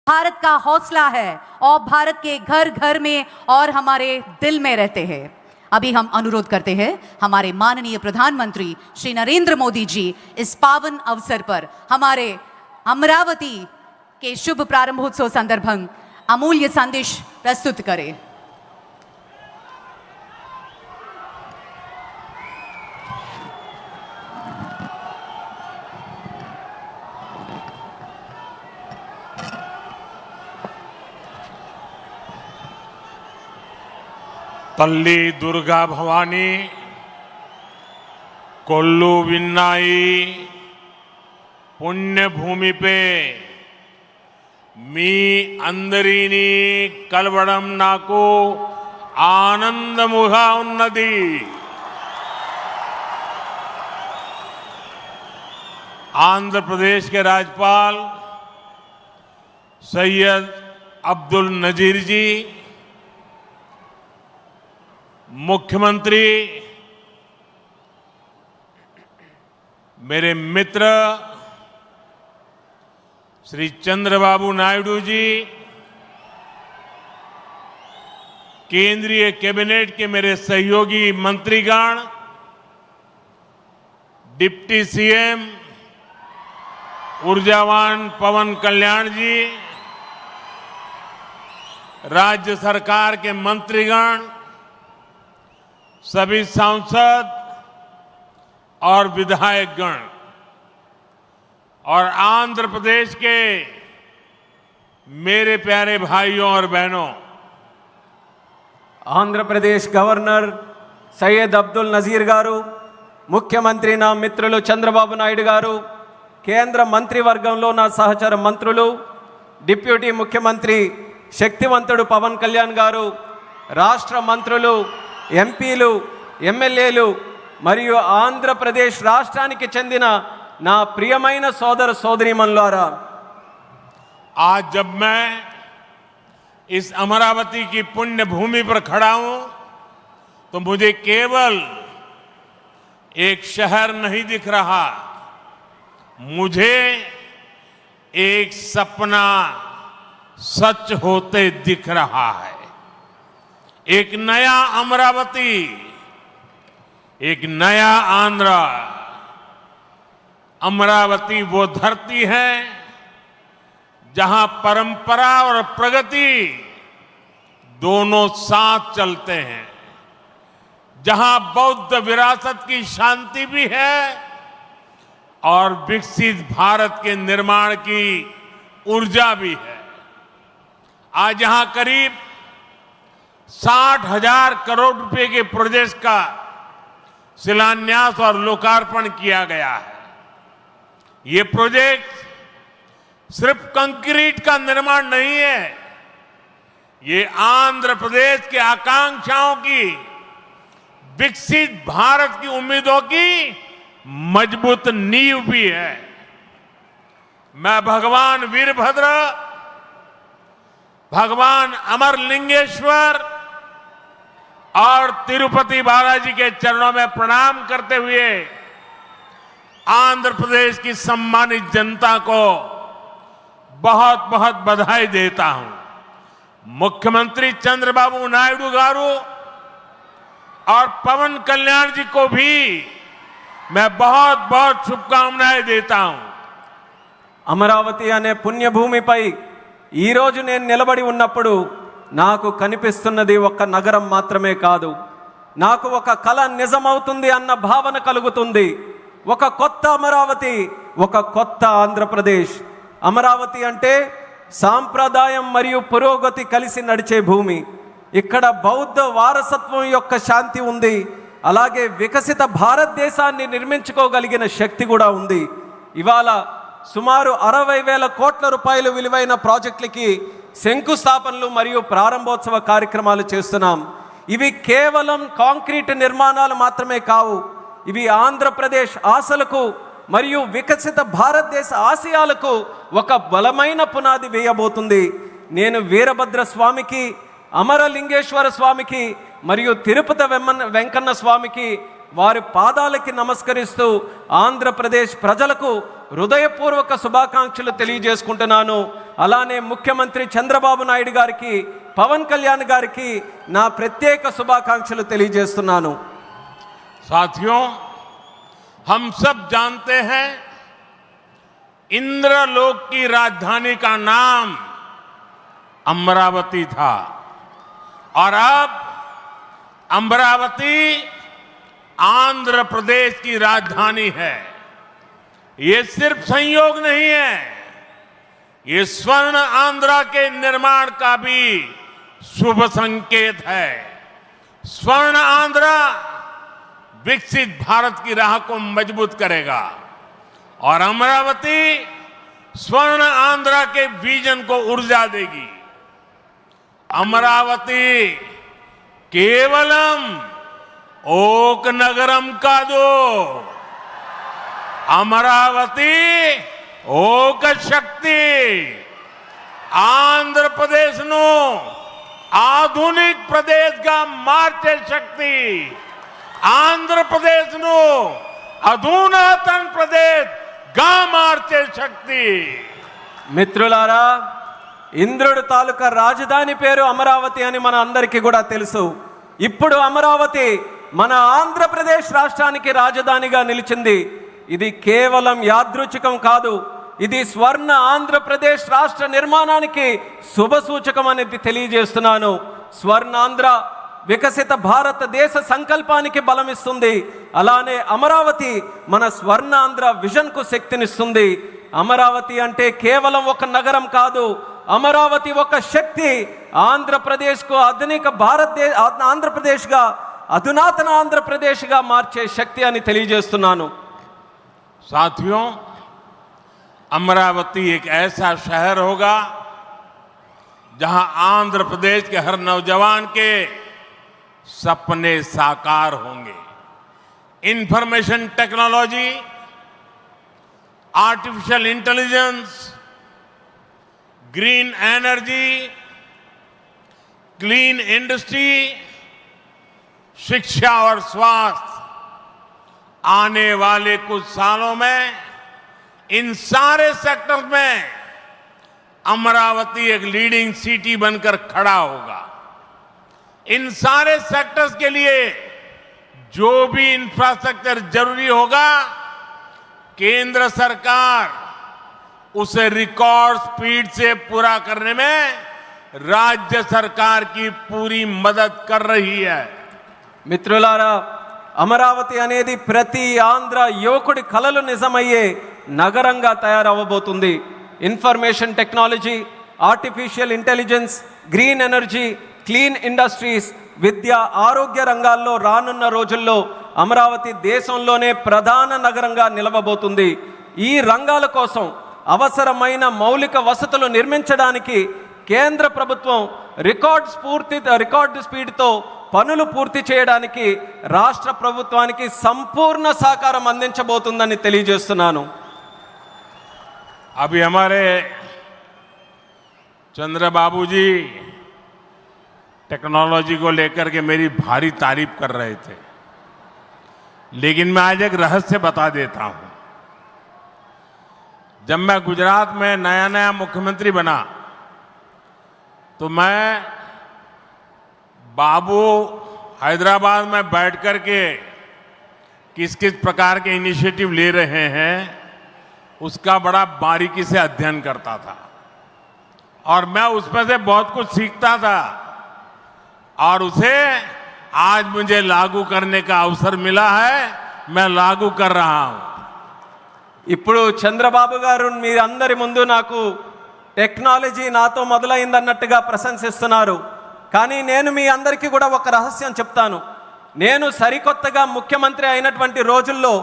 भारत का हौसला है और भारत के घर घर में और हमारे दिल में रहते हैं। अभी हम अनुरोध करते हैं हमारे माननीय प्रधानमंत्री श्री नरेंद्र मोदी जी इस पावन अवसर पर हमारे अमरावती के शुभ प्रारंभोत्सव संदर्भं अमूल्य संदेश प्रस्तुत करें। तल्ली दुर्गा भवानी कोल्लू विन्नाई पुण्य भूमि पे मी अंदरीनी कलवड़म नाको आनंदमुगा उन्नति आंध्र प्रदेश के राज्यपाल सैयद अब्दुल नजीर जी, मुख्यमंत्री, मेरे मित्र श्री चंद्रबाबू नायडू जी, केंद्रीय कैबिनेट के मेरे सहयोगी मंत्रीगण, डिप्टी सीएम ऊर्जावान पवन कल्याण जी, राज्य सरकार के मंत्रीगण, सभी सांसद और विधायकगण और आंध्र प्रदेश के मेरे प्यारे भाइयों और बहनों, आंध्र प्रदेश गवर्नर सैयद अब्दुल नजीर गारू, मुख्यमंत्री ना मित्रुलु चंद्रबाबु नायडू गारू, केंद्र मंत्रिवर्गंलो ना सहचर मंत्रुलु, डिप्यूटी मुख्यमंत्री शक्तिवंतुडु पवन कल्याण गारू, राष्ट्र मंत्रुलु, ఎంపీలు, ఎమ్మెల్యేలు మరియు ఆంధ్రప్రదేశ్ రాష్ట్రానికి చెందిన నా ప్రియమైన సోదర సోదరీమణులారా, आज जब मैं इस अमरावती की पुण्य भूमि पर खड़ा हूं तो मुझे केवल एक शहर नहीं दिख रहा, मुझे एक सपना सच होते दिख रहा है। एक नया अमरावती, एक नया आंध्र। अमरावती वो धरती है जहां परंपरा और प्रगति दोनों साथ चलते हैं, जहां बौद्ध विरासत की शांति भी है और विकसित भारत के निर्माण की ऊर्जा भी है। आज यहां करीब 60,000 करोड़ रुपए के प्रोजेक्ट का शिलान्यास और लोकार्पण किया गया है। ये प्रोजेक्ट सिर्फ कंक्रीट का निर्माण नहीं है, ये आंध्र प्रदेश के आकांक्षाओं की, विकसित भारत की उम्मीदों की मजबूत नींव भी है। मैं भगवान वीरभद्र, भगवान अमरलिंगेश्वर और तिरुपति बालाजी के चरणों में प्रणाम करते हुए आंध्र प्रदेश की सम्मानित जनता को बहुत बहुत बधाई देता हूं। मुख्यमंत्री चंद्रबाबू नायडू गारू और पवन कल्याण जी को भी मैं बहुत बहुत शुभकामनाएं देता हूं। అమరావతి అనే పుణ్యభూమిపై ఈ రోజు నేను నిలబడి ఉన్నప్పుడు నాకు కనిపిస్తున్నది ఒక నగరం మాత్రమే కాదు, నాకు ఒక కల నిజమవుతుంది అన్న భావన కలుగుతుంది। ఒక కొత్త అమరావతి, ఒక కొత్త ఆంధ్రప్రదేశ్। అమరావతి అంటే సాంప్రదాయం మరియు పురోగతి కలిసి నడిచే భూమి। ఇక్కడ బౌద్ధ వారసత్వం యొక్క శాంతి ఉంది, అలాగే వికసిత భారతదేశాన్ని నిర్మించుకోగలిగిన శక్తి కూడా ఉంది। ఇవాళ సుమారు 60,000 కోట్ల రూపాయల విలువైన ప్రాజెక్టులకి శంకుస్థాపనలు మరియు ప్రారంభోత్సవ కార్యక్రమాలు చేస్తున్నాం। ఇవి కేవలం కాంక్రీట్ నిర్మాణాలు మాత్రమే కావు, ఇవి ఆంధ్రప్రదేశ్ ఆశలకు మరియు వికసిత భారతదేశ ఆశయాలకు ఒక బలమైన పునాది వేయబోతుంది। నేను వీరభద్ర స్వామికి, అమరలింగేశ్వర స్వామికి మరియు తిరుపతి వెంకన్న స్వామికి వారి పాదాలకి నమస్కరిస్తూ ఆంధ్రప్రదేశ్ ప్రజలకు హృదయపూర్వక శుభాకాంక్షలు తెలియజేసుకుంటున్నాను. అలానే ముఖ్యమంత్రి చంద్రబాబు నాయుడు గారికి, పవన్ కళ్యాణ్ గారికి నా ప్రత్యేక శుభాకాంక్షలు తెలియజేస్తున్నాను. साथियों, हम सब जानते हैं इंद्रलोक की राजधानी का नाम अमरावती था और अब अमरावती आंध्र प्रदेश की राजधानी है। ये सिर्फ संयोग नहीं है, ये स्वर्ण आंध्रा के निर्माण का भी शुभ संकेत है। स्वर्ण आंध्रा विकसित भारत की राह को मजबूत करेगा और अमरावती स्वर्ण आंध्रा के विजन को ऊर्जा देगी। अमरावती केवलम ओक नगरम का दो, अमरावती ओक शक्ति आंध्र प्रदेश नो आधुनिक प्रदेश का मार्चे शक्ति आंध्र प्रदेश नो अधुनातन प्रदेश गा मार्चे शक्ति। మిత్రులారా, ఇంద్రుడి తాలూకా రాజధాని పేరు అమరావతి అని మన అందరికీ కూడా తెలుసు. ఇప్పుడు అమరావతి మన ఆంధ్రప్రదేశ్ రాష్ట్రానికి రాజధానిగా నిలిచింది. ఇది కేవలం యాదృచ్ఛికం కాదు, ఇది స్వర్ణ ఆంధ్రప్రదేశ్ రాష్ట్ర నిర్మాణానికి శుభ సూచకం అనేది తెలియజేస్తున్నాను. స్వర్ణాంధ్ర వికసిత భారతదేశ సంకల్పానికి బలమిస్తుంది. అలానే అమరావతి మన స్వర్ణాంధ్ర విజన్కు శక్తినిస్తుంది. అమరావతి అంటే కేవలం ఒక నగరం కాదు, అమరావతి ఒక శక్తి. ఆంధ్రప్రదేశ్కు ఆధునిక ఆంధ్రప్రదేశ్గా, అధునాతన ఆంధ్రప్రదేశ్గా మార్చే శక్తి అని తెలియజేస్తున్నాను. साथियों, अमरावती एक ऐसा शहर होगा जहां आंध्र प्रदेश के हर नौजवान के सपने साकार होंगे। Information technology, artificial intelligence, green energy, clean industry, शिक्षा और स्वास्थ्य, आने वाले कुछ सालों में इन सारे सेक्टर्स में अमरावती एक लीडिंग सिटी बनकर खड़ा होगा। इन सारे सेक्टर्स के लिए जो भी इंफ्रास्ट्रक्चर जरूरी होगा, केंद्र सरकार उसे रिकॉर्ड स्पीड से पूरा करने में राज्य सरकार की पूरी मदद कर रही है। మిత్రులారా, అమరావతి అనేది ప్రతి ఆంధ్ర యువకుడి కలలు నిజమయ్యే నగరంగా తయారవబోతుంది. Information technology, artificial intelligence, green energy, clean industries, విద్య, ఆరోగ్య రంగాల్లో రానున్న రోజుల్లో అమరావతి దేశంలోనే ప్రధాన నగరంగా నిలవబోతుంది. ఈ రంగాల కోసం అవసరమైన మౌలిక వసతులు నిర్మించడానికి కేంద్ర ప్రభుత్వం రికార్డు స్పీడ్తో పనులు పూర్తి చేయడానికి రాష్ట్ర ప్రభుత్వానికి సంపూర్ణ సహకారం అందించబోతుందని తెలియజేస్తున్నాను. अभी हमारे चंद्रबाबू जी टेक्नोलॉजी को लेकर के मेरी भारी तारीफ कर रहे थे, लेकिन मैं आज एक रहस्य बता देता हूं। जब मैं गुजरात में नया मुख्यमंत्री बना तो मैं बाबू हैदराबाद में बैठ कर के किस किस प्रकार के इनिशिएटिव ले रहे हैं उसका बड़ा बारीकी से अध्ययन करता था और मैं उसमें से बहुत कुछ सीखता था और उसे आज मुझे लागू करने का अवसर मिला है, मैं लागू कर रहा हूं। ఇప్పుడు చంద్రబాబు గారు మీరందరి ముందు నాకు టెక్నాలజీ నాతో మొదలైందన్నట్టుగా ప్రశంసిస్తున్నారు. కానీ నేను మీ అందరికీ కూడా ఒక రహస్యం చెప్తాను. నేను సరికొత్తగా ముఖ్యమంత్రి అయినటువంటి రోజుల్లో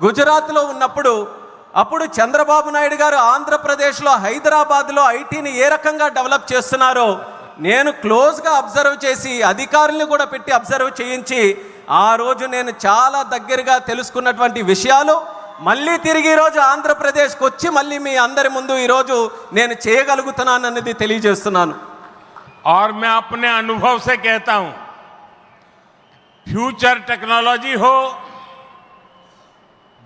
గుజరాత్లో ఉన్నప్పుడు అప్పుడు చంద్రబాబు నాయుడు గారు ఆంధ్రప్రదేశ్లో హైదరాబాద్లో ఐటీని ఏ రకంగా డెవలప్ చేస్తున్నారో నేను క్లోజ్గా అబ్జర్వ్ చేసి అధికారులను కూడా పెట్టి అబ్జర్వ్ చేయించి ఆ రోజు నేను చాలా దగ్గరగా తెలుసుకున్నటువంటి విషయాలు మళ్ళీ తిరిగి ఈరోజు ఆంధ్రప్రదేశ్కి వచ్చి మళ్ళీ మీ అందరి ముందు ఈరోజు నేను చేయగలుగుతున్నానన్నది తెలియజేస్తున్నాను. और मैं अपने अनुभव से कहता हूं, फ्यूचर टेक्नोलॉजी हो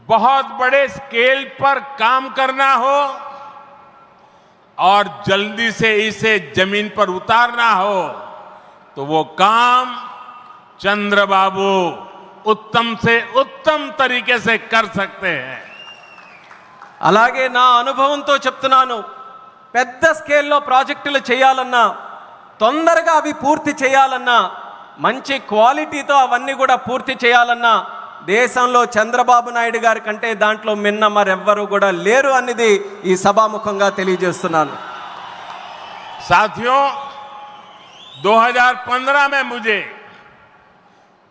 बहुत बड़े स्केल पर काम करना हो और जल्दी से इसे जमीन पर उतारना हो तो वो काम चंद्रबाबू उत्तम से उत्तम तरीके से कर सकते हैं। అలాగే నా అనుభవంతో చెప్తున్నాను, పెద్ద స్కేల్లో ప్రాజెక్టులు చేయాలన్నా, తొందరగా అవి పూర్తి చేయాలన్నా, మంచి క్వాలిటీతో అవన్నీ కూడా పూర్తి చేయాలన్నా దేశంలో చంద్రబాబు నాయుడు గారి కంటే దాంట్లో మిన్న మరెవ్వరూ కూడా లేరు అనేది ఈ సభాముఖంగా తెలియజేస్తున్నాను। साथियों, 2015 में मुझे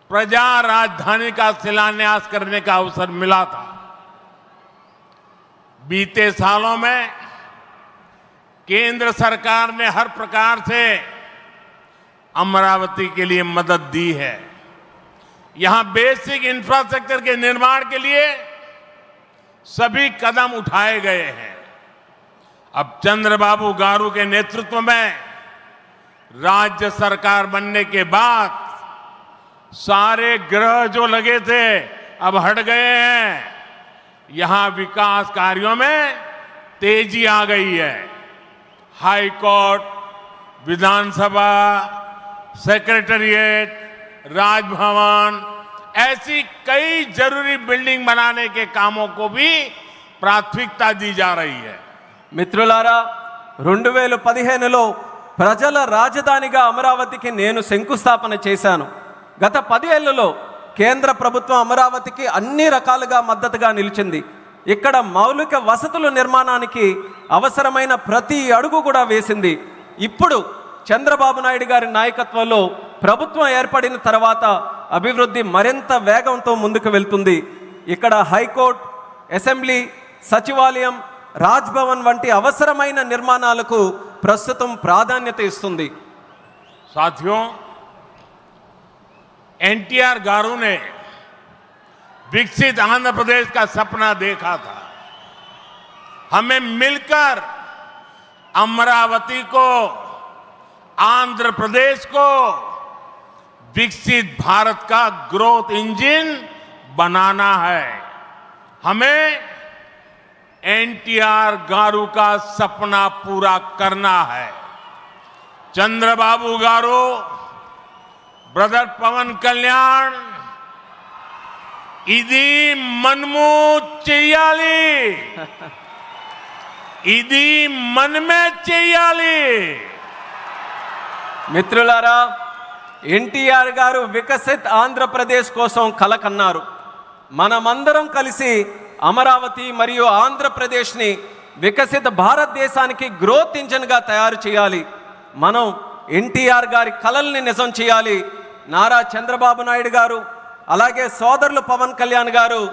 प्रजा राजधानी का शिलान्यास करने का अवसर मिला था। बीते सालों में केंद्र सरकार ने हर प्रकार से अमरावती के लिए मदद दी है। यहां बेसिक इंफ्रास्ट्रक्चर के निर्माण के लिए सभी कदम उठाए गए हैं। अब चंद्रबाबू गारू के नेतृत्व में राज्य सरकार बनने के बाद सारे ग्रह जो लगे थे अब हट गए हैं। यहां विकास कार्यों में तेजी आ गई है। हाई कोर्ट, विधानसभा, सेक्रेटेरिएट, राजभवन, ऐसी कई जरूरी बिल्डिंग बनाने के कामों को भी प्राथमिकता दी जा रही है। మిత్రులారా, 2015లో ప్రజల రాజధానిగా అమరావతికి నేను శంకుస్థాపన చేశాను। గత 10 ఏళ్లలో కేంద్ర ప్రభుత్వం అమరావతికి అన్ని రకాలుగా మద్దతుగా నిలిచింది। ఇక్కడ మౌలిక వసతుల నిర్మాణానికి అవసరమైన ప్రతి అడుగు కూడా వేసింది। ఇప్పుడు చంద్రబాబు నాయుడు గారి నాయకత్వంలో ప్రభుత్వం ఏర్పడిన తర్వాత అభివృద్ధి మరింత వేగంతో ముందుకు వెళ్తుంది। ఇక్కడ హైకోర్టు, అసెంబ్లీ, సచివాలయం, రాజ్భవన్ వంటి అవసరమైన నిర్మాణాలకు ప్రస్తుతం ప్రాధాన్యత ఇస్తుంది। साथियों, एनटीआर गारू ने विकसित आंध्र प्रदेश का सपना देखा था। हमें मिलकर अमरावती को, आंध्र प्रदेश को विकसित भारत का ग्रोथ इंजन बनाना है। हमें एनटीआर गारू का सपना पूरा करना है। चंद्रबाबू गारू, ब्रदर पवन कल्याण, इदी मनमू చెయ్యాలి, ఇది మనమే చెయ్యాలి। మిత్రులారా, ఎన్టీఆర్ గారు వికసిత్ ఆంధ్రప్రదేశ్ కోసం కల కన్నారు। మనమందరం కలిసి అమరావతి మరియు ఆంధ్రప్రదేశ్ని వికసిత భారతదేశానికి గ్రోత్ ఇంజిన్గా తయారు చేయాలి। మనం ఎన్టీఆర్ గారి కలల్ని నిజం చేయాలి। నారా చంద్రబాబు నాయుడు గారు అలాగే సోదరులు పవన్ కళ్యాణ్ గారు